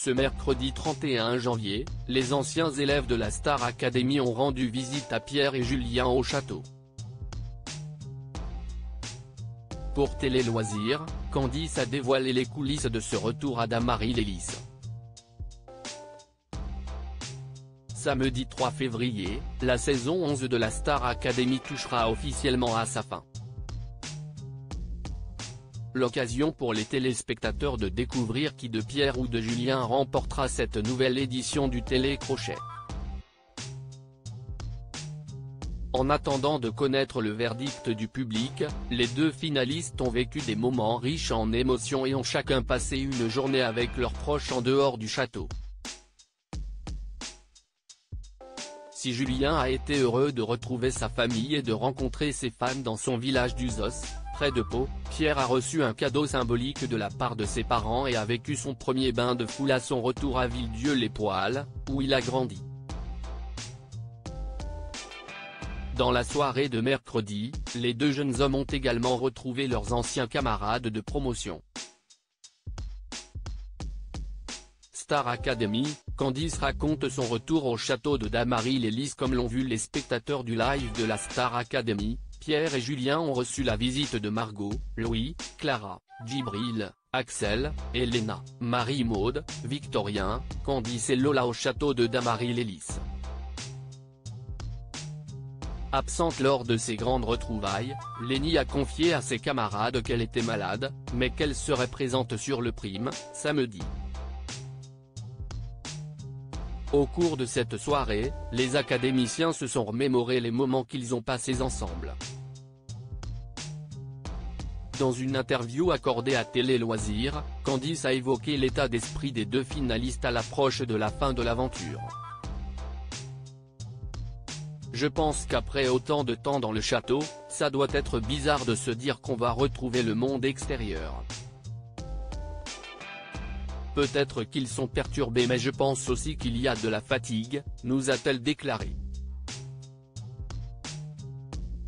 Ce mercredi 31 janvier, les anciens élèves de la Star Academy ont rendu visite à Pierre et Julien au château. Pour Télé Loisirs, Candice a dévoilé les coulisses de ce retour à Damarie-Lélis. Samedi 3 février, la saison 11 de la Star Academy touchera officiellement à sa fin. L'occasion pour les téléspectateurs de découvrir qui de Pierre ou de Julien remportera cette nouvelle édition du Télécrochet. En attendant de connaître le verdict du public, les deux finalistes ont vécu des moments riches en émotions et ont chacun passé une journée avec leurs proches en dehors du château. Si Julien a été heureux de retrouver sa famille et de rencontrer ses fans dans son village d'Uzos, près de Pau, Pierre a reçu un cadeau symbolique de la part de ses parents et a vécu son premier bain de foule à son retour à Villedieu-les-Poêles, où il a grandi. Dans la soirée de mercredi, les deux jeunes hommes ont également retrouvé leurs anciens camarades de promotion. Star Academy, Candice raconte son retour au château de Damarie-Lélis comme l'ont vu les spectateurs du live de la Star Academy. Pierre et Julien ont reçu la visite de Margot, Louis, Clara, Djibril, Axel, Elena, Marie-Maude, Victorien, Candice et Lola au château de Damarie-Lélis. Absente lors de ces grandes retrouvailles, Lénie a confié à ses camarades qu'elle était malade, mais qu'elle serait présente sur le prime, samedi. Au cours de cette soirée, les académiciens se sont remémorés les moments qu'ils ont passés ensemble. Dans une interview accordée à Télé Loisirs, Candice a évoqué l'état d'esprit des deux finalistes à l'approche de la fin de l'aventure. Je pense qu'après autant de temps dans le château, ça doit être bizarre de se dire qu'on va retrouver le monde extérieur. Peut-être qu'ils sont perturbés mais je pense aussi qu'il y a de la fatigue, nous a-t-elle déclaré.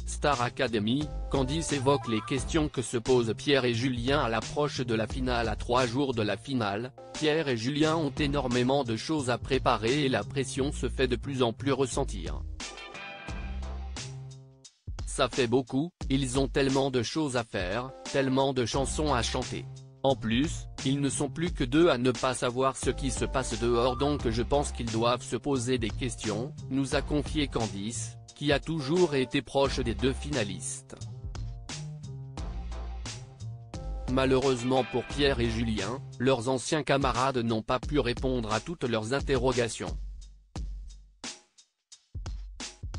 Star Academy, Candice évoque les questions que se posent Pierre et Julien à l'approche de la finale. À 3 jours de la finale, Pierre et Julien ont énormément de choses à préparer et la pression se fait de plus en plus ressentir. Ça fait beaucoup, ils ont tellement de choses à faire, tellement de chansons à chanter. En plus, ils ne sont plus que deux à ne pas savoir ce qui se passe dehors donc je pense qu'ils doivent se poser des questions, nous a confié Candice, qui a toujours été proche des deux finalistes. Malheureusement pour Pierre et Julien, leurs anciens camarades n'ont pas pu répondre à toutes leurs interrogations.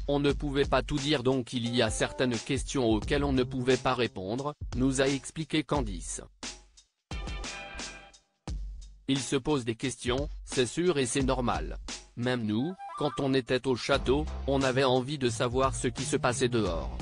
On ne pouvait pas tout dire donc il y a certaines questions auxquelles on ne pouvait pas répondre, nous a expliqué Candice. Ils se posent des questions, c'est sûr et c'est normal. Même nous, quand on était au château, on avait envie de savoir ce qui se passait dehors.